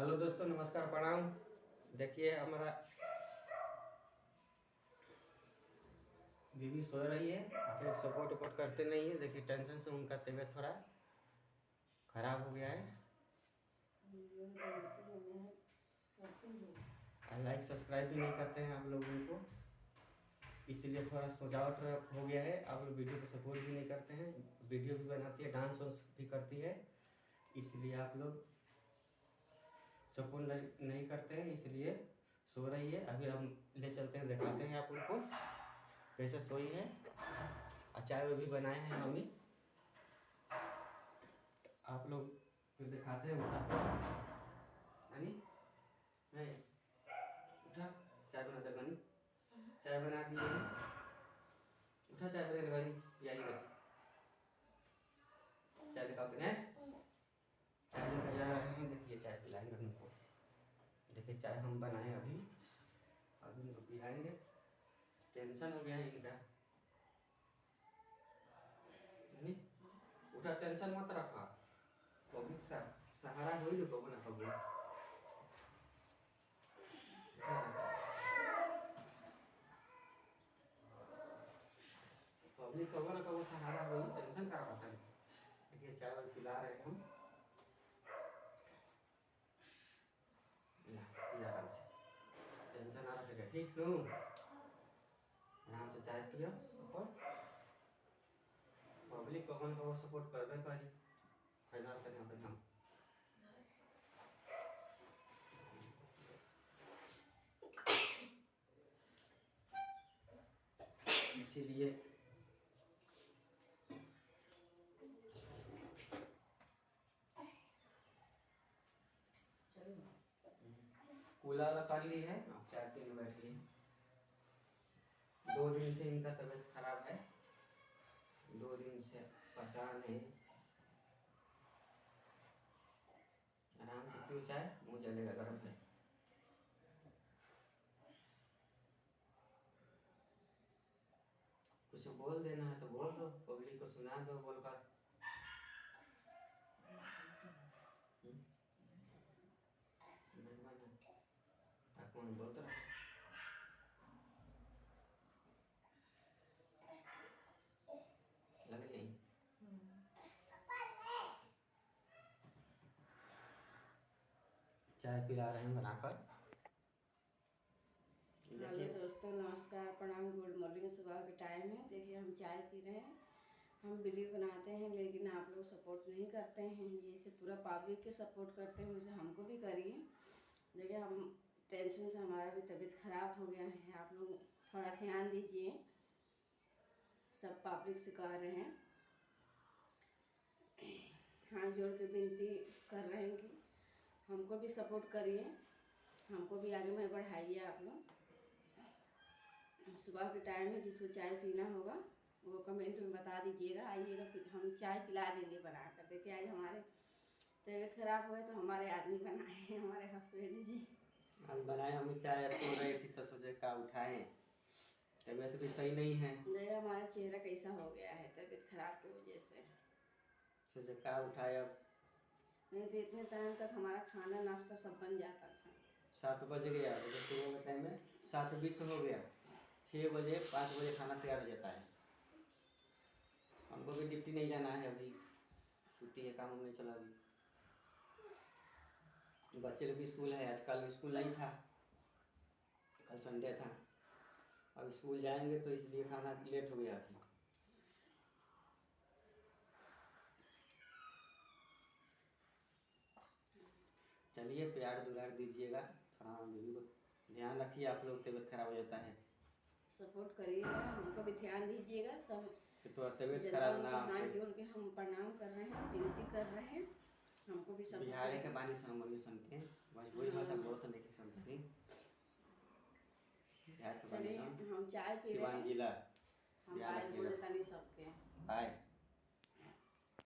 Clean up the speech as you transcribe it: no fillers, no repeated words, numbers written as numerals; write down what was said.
Hello दोस्तों, नमस्कार, प्रणाम। देखिए हमारा बीवी सो रही है। आप लोग सपोर्ट वपोर्ट करते नहीं है। देखिए टेंशन से उनका तबीयत थोड़ा खराब हो गया है। लाइक सब्सक्राइब भी नहीं करते हैं आप लोग उनको, इसलिए थोड़ा सजावट हो गया है। आप लोग वीडियो को सपोर्ट भी नहीं करते हैं। वीडियो भी बनाती है, डांस वांस भी करती है, इसलिए आप लोग सपोर्ट नहीं करते हैं, इसलिए सो रही है। अभी हम ले चलते हैं, दिखाते हैं आप उनको कैसे सोई है। चाय वो भी बनाए हैं मम्मी, आप लोग फिर दिखाते हैं। उठाते हैं मनी, नहीं उठा, चाय बना दे मनी, चाय बना दिए हैं। उठा, चाय बना दे मनी, यही बच्चे चाय दिखाओ कि नहीं, चाय लेकर जा रहे हैं। देखिए चाय पिलाएंगे उनको। देखिए चाय हम बनाए अभी उनको पिलाएंगे। टेंशन हो गया है इनका। नहीं उठा, टेंशन मत रखा, पब्लिक सहारा हो ही कबो ना कबो। पब्लिक कबो ना कबो सहारा हो, टेंशन का पता नहीं। देखिए चाय वाय पिला रहे हैं हम। आराम से, टेंशन ना रखेगा, ठीक नो। आराम से चाय पियो। और पब्लिक कबो ना कबो सपोर्ट करबे करी, फायदा करने अपन हम। इसीलिए कूला कर ली है। अब चाय पीने बैठी है। 2 दिन से इनका तबीयत खराब है, 2 दिन से परेशान है। आराम से पियो चाय, मुँह जलेगा गर्म है। कुछ बोल देना है तो बोल दो, पब्लिक को सुना दो बोलकर। कौन बोलता रहा, लग नहीं। चाय पिला रहे हैं बनाकर। हेलो दोस्तों, नमस्कार, प्रणाम, गुड मॉर्निंग। सुबह के टाइम है। देखिए हम चाय पी रहे हैं। हम वीडियो बनाते हैं लेकिन आप लोग सपोर्ट नहीं करते हैं। जैसे पूरा पब्लिक के सपोर्ट करते हैं वैसे हमको भी करिए। देखिए हम टेंशन से हमारा भी तबीयत ख़राब हो गया है। आप लोग थोड़ा ध्यान दीजिए। सब पब्लिक से कह रहे हैं, हाथ जोड़ के विनती कर रहे हैं कि हमको भी सपोर्ट करिए, हमको भी आगे में बढ़ाइए। आप लोग सुबह के टाइम है, जिसको चाय पीना होगा वो कमेंट में बता दीजिएगा, आइएगा, फिर हम चाय पिला देंगे बना कर। देखिए आज हमारे तबीयत खराब हो गई तो हमारे आदमी बनाए हैं, हमारे हस्बैंड जी आज बनाए। हम चाय सो रही थी तो सोचे का उठाए, तबीयत भी सही नहीं है। देखिए हमारा चेहरा कैसा हो गया है तबीयत खराब की वजह से। सोचे का उठाए। अब नहीं तो इतने टाइम तक हमारा खाना नाश्ता सब बन जाता था। 7 बज गया, सुबह के टाइम में 7:20 हो गया। 6 बजे 5 बजे खाना तैयार हो जाता है। हमको भी ड्यूटी नहीं जाना है, अभी छुट्टी है, काम नहीं चला अभी। बच्चे लोग की स्कूल है, आज कल स्कूल नहीं था, कल संडे था। अब स्कूल जाएंगे तो इसलिए खाना लेट हो गया अभी। चलिए प्यार दुलार दीजिएगा, थोड़ा बीवी को ध्यान रखिए। आप लोग तबीयत खराब हो जाता है, सपोर्ट करिएगा, हमको भी ध्यान दीजिएगा। सब कि थोड़ा तबीयत खराब ना हो। हाथ जोड़ के हम प्रणाम कर रहे हैं, विनती कर रहे हैं। हमको भी सब बिहार के बानी सुन मम्मी सुन के भोजपुरी भाषा बहुत नहीं सुनती। बिहार के बानी सुन, हम चाय पी रहे सिवान हैं। जिला, हम ध्यान बाय रखिएगा। बोले तानी सबके बाय।